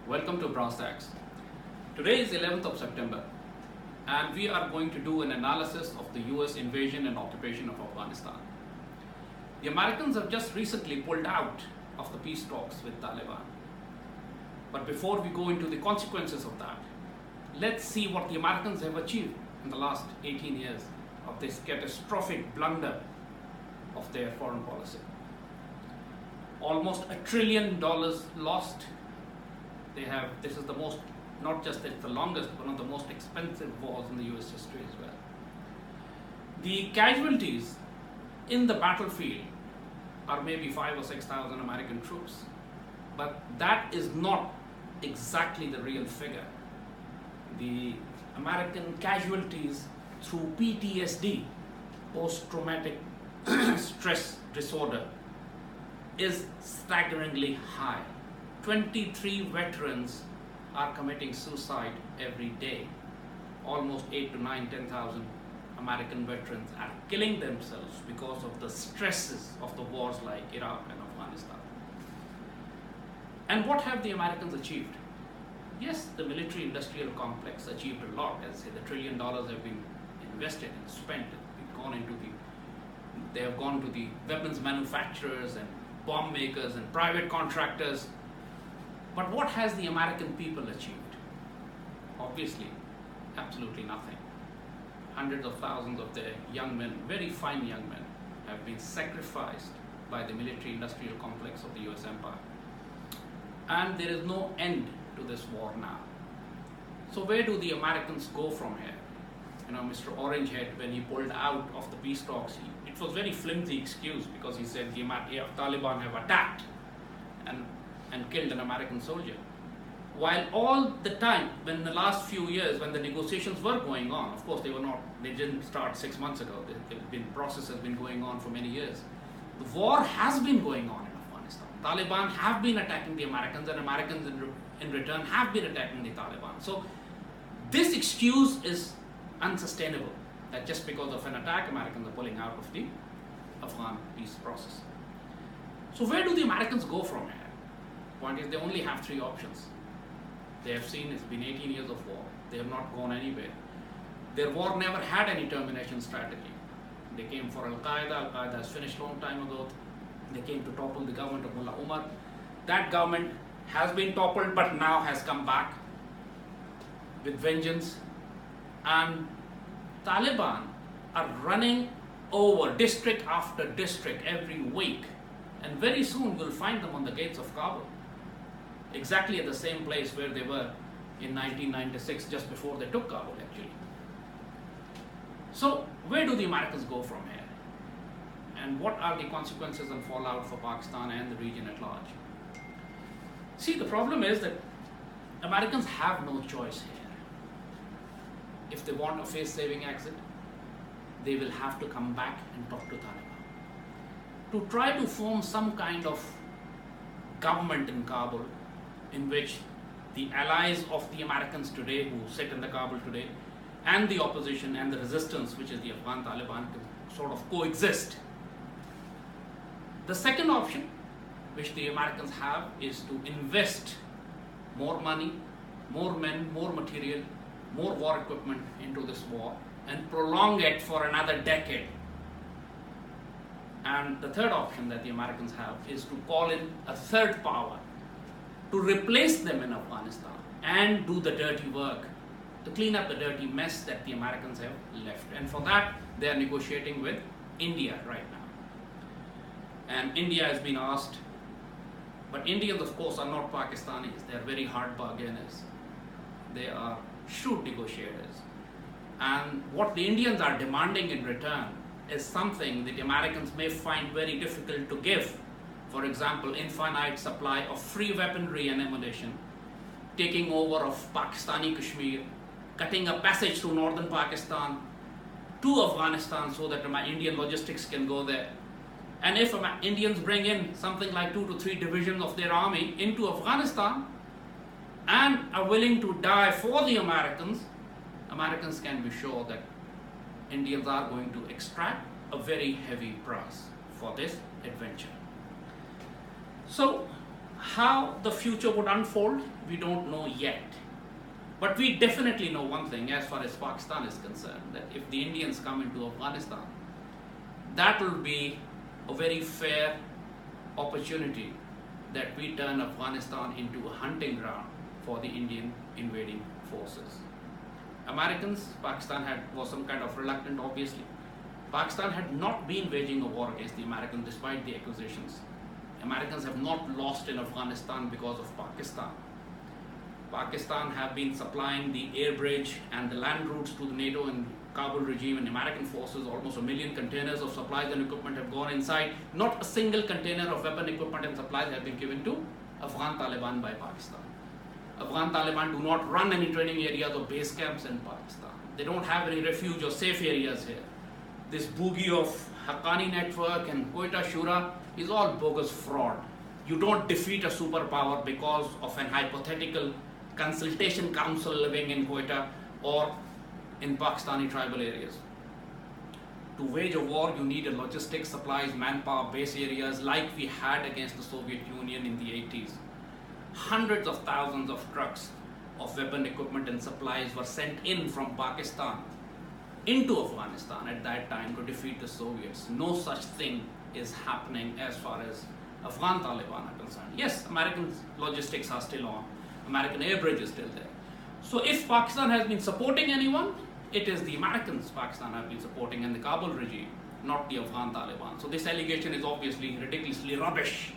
Welcome to Brass Tacks. Today is 11th of September and we are going to do an analysis of the US invasion and occupation of Afghanistan. The Americans have just recently pulled out of the peace talks with Taliban. But before we go into the consequences of that, let's see what the Americans have achieved in the last 18 years of this catastrophic blunder of their foreign policy. Almost $1 trillion lost. This is the most, not just it's the longest, one of the most expensive wars in the US history as well. The casualties in the battlefield are maybe 5,000 or 6,000 American troops, but that is not exactly the real figure. The American casualties through PTSD, post-traumatic stress disorder, is staggeringly high. 23 veterans are committing suicide every day. Almost 8 to 9, 10,000 American veterans are killing themselves because of the stresses of the wars like Iraq and Afghanistan. And what have the Americans achieved? Yes, the military-industrial complex achieved a lot. As I say, the $1 trillion have been invested and spent. They have gone to the weapons manufacturers and bomb makers and private contractors. But what has the American people achieved? Obviously, absolutely nothing. Hundreds of thousands of their young men, very fine young men, have been sacrificed by the military-industrial complex of the US empire. And there is no end to this war now. So where do the Americans go from here? Mr. Orangehead, when he pulled out of the peace talks, it was very flimsy excuse because he said the Taliban have attacked and killed an American soldier. While all the time, when the last few years, when the negotiations were going on, of course they didn't start 6 months ago. The process has been going on for many years. The war has been going on in Afghanistan. Taliban have been attacking the Americans, and Americans in return have been attacking the Taliban. So this excuse is unsustainable, that just because of an attack, Americans are pulling out of the Afghan peace process. So where do the Americans go from here? Point is, they only have 3 options. They have seen it's been 18 years of war. They have not gone anywhere. Their war never had any termination strategy. They came for Al-Qaeda. Al-Qaeda has finished long time ago. They came to topple the government of Mullah Omar. That government has been toppled, but now has come back with vengeance. And Taliban are running over district after district every week. And very soon we'll find them on the gates of Kabul. Exactly at the same place where they were in 1996, just before they took Kabul actually. So where do the Americans go from here? And what are the consequences and fallout for Pakistan and the region at large? See, the problem is that Americans have no choice here. If they want a face-saving exit, they will have to come back and talk to Taliban. To try to form some kind of government in Kabul in which the allies of the Americans today who sit in the Kabul today and the opposition and the resistance, which is the Afghan Taliban, can sort of coexist. The second option which the Americans have is to invest more money, more men, more material, more war equipment into this war and prolong it for another decade. And the third option that the Americans have is to call in a third power to replace them in Afghanistan and do the dirty work, to clean up the dirty mess that the Americans have left. And for that, they are negotiating with India right now. And India has been asked, but Indians, of course, are not Pakistanis. They are very hard bargainers. They are shrewd negotiators. And what the Indians are demanding in return is something that the Americans may find very difficult to give. For example, infinite supply of free weaponry and ammunition, taking over of Pakistani Kashmir, cutting a passage through northern Pakistan to Afghanistan so that Indian logistics can go there. And if Indians bring in something like 2 to 3 divisions of their army into Afghanistan and are willing to die for the Americans, Americans can be sure that Indians are going to extract a very heavy price for this adventure. So How the future would unfold, we don't know yet. But we definitely know one thing as far as Pakistan is concerned, that if the Indians come into Afghanistan, that will be a very fair opportunity that we turn Afghanistan into a hunting ground for the Indian invading forces. Americans, Pakistan was some kind of reluctant, obviously. Pakistan had not been waging a war against the Americans despite the accusations. Americans have not lost in Afghanistan because of Pakistan. Pakistan have been supplying the air bridge and the land routes to the NATO and Kabul regime and American forces. Almost 1 million containers of supplies and equipment have gone inside. Not a single container of weapon equipment and supplies have been given to Afghan Taliban by Pakistan. Afghan Taliban do not run any training areas or base camps in Pakistan. They don't have any refuge or safe areas here. This boogie of Haqqani network and Quetta Shura is all bogus fraud. You don't defeat a superpower because of an hypothetical consultation council living in Quetta or in Pakistani tribal areas. To wage a war, you need a logistics, supplies, manpower, base areas like we had against the Soviet Union in the 80s. Hundreds of thousands of trucks of weapon equipment and supplies were sent in from Pakistan into Afghanistan at that time to defeat the Soviets. No such thing is happening as far as Afghan Taliban are concerned. Yes, American logistics are still on. American air bridge is still there. So if Pakistan has been supporting anyone, it is the Americans Pakistan have been supporting and the Kabul regime, not the Afghan Taliban. So this allegation is obviously ridiculously rubbish.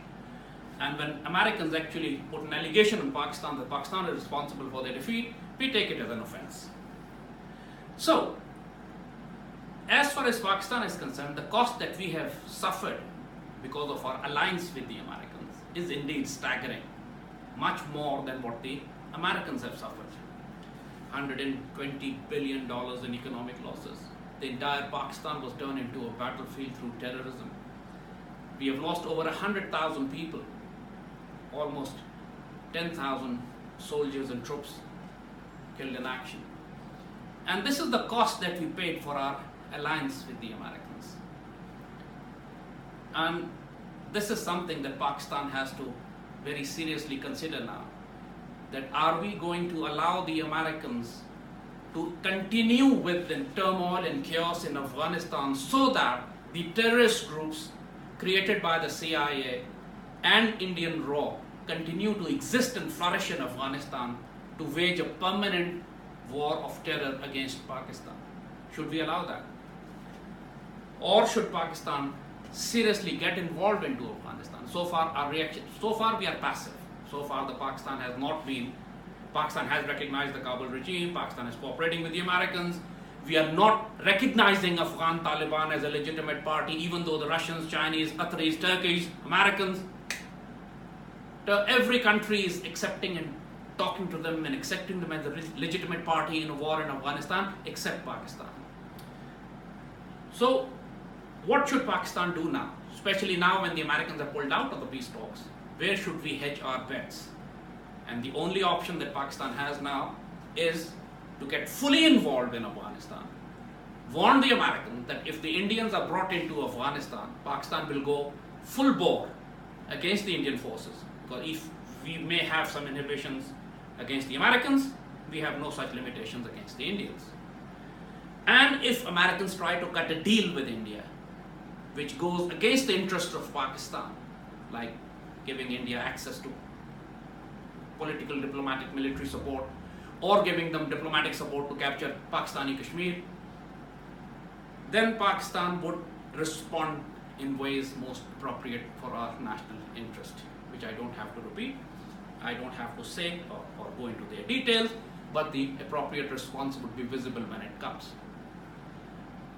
And when Americans actually put an allegation on Pakistan that Pakistan is responsible for their defeat, we take it as an offense. So, as far as Pakistan is concerned, the cost that we have suffered because of our alliance with the Americans is indeed staggering, much more than what the Americans have suffered. $120 billion in economic losses. The entire Pakistan was turned into a battlefield through terrorism. We have lost over 100,000 people, almost 10,000 soldiers and troops killed in action. And this is the cost that we paid for our alliance with the Americans. And this is something that Pakistan has to very seriously consider now. That are we going to allow the Americans to continue with the turmoil and chaos in Afghanistan so that the terrorist groups created by the CIA and Indian RAW continue to exist and flourish in Afghanistan to wage a permanent war of terror against Pakistan? Should we allow that? Or should Pakistan seriously get involved into Afghanistan? So far our reaction, so far we are passive. So far the Pakistan has recognized the Kabul regime, Pakistan is cooperating with the Americans. We are not recognizing Afghan Taliban as a legitimate party, even though the Russians, Chinese, Qataris, Turkish, Americans, every country is accepting and talking to them and accepting them as a legitimate party in a war in Afghanistan, except Pakistan. So, what should Pakistan do now? Especially now when the Americans have pulled out of the peace talks. Where should we hedge our bets? And the only option that Pakistan has now is to get fully involved in Afghanistan. Warn the Americans that if the Indians are brought into Afghanistan, Pakistan will go full bore against the Indian forces. Because if we may have some inhibitions against the Americans, we have no such limitations against the Indians. And if Americans try to cut a deal with India, which goes against the interests of Pakistan, like giving India access to political, diplomatic, military support, or giving them diplomatic support to capture Pakistani Kashmir, then Pakistan would respond in ways most appropriate for our national interest, which I don't have to repeat, I don't have to say or go into their details, but the appropriate response would be visible when it comes.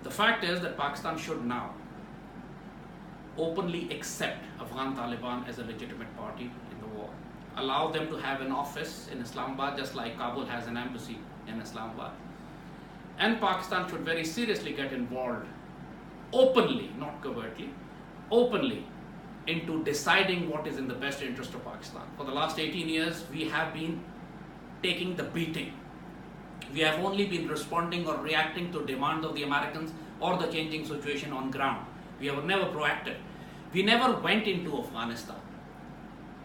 The fact is that Pakistan should now openly accept Afghan Taliban as a legitimate party in the war. Allow them to have an office in Islamabad, just like Kabul has an embassy in Islamabad. And Pakistan should very seriously get involved openly, not covertly, openly into deciding what is in the best interest of Pakistan. For the last 18 years, we have been taking the beating. We have only been responding or reacting to demands of the Americans or the changing situation on ground. We were never proactive. We never went into Afghanistan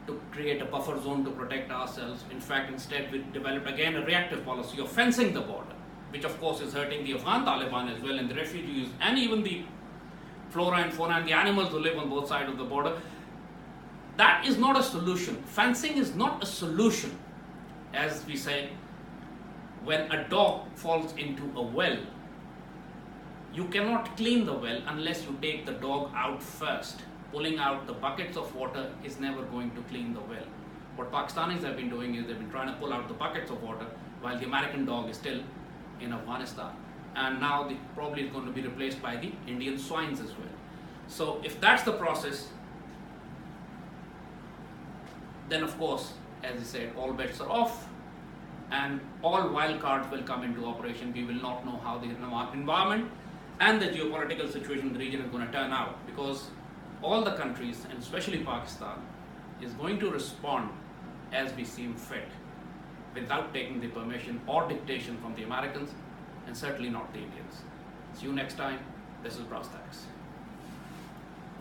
to create a buffer zone to protect ourselves. In fact, instead we developed again a reactive policy of fencing the border, which of course is hurting the Afghan Taliban as well, and the refugees, and even the flora and fauna and the animals who live on both sides of the border. That is not a solution. Fencing is not a solution. As we say, when a dog falls into a well, you cannot clean the well unless you take the dog out first. Pulling out the buckets of water is never going to clean the well. What Pakistanis have been doing is they've been trying to pull out the buckets of water while the American dog is still in Afghanistan. And now probably is going to be replaced by the Indian swines as well. So if that's the process, then of course, as I said, all bets are off and all wild cards will come into operation. We will not know how the environment and the geopolitical situation in the region is going to turn out, because all the countries, and especially Pakistan, is going to respond as we seem fit, without taking the permission or dictation from the Americans, and certainly not the Indians. See you next time. This is Brass Tacks.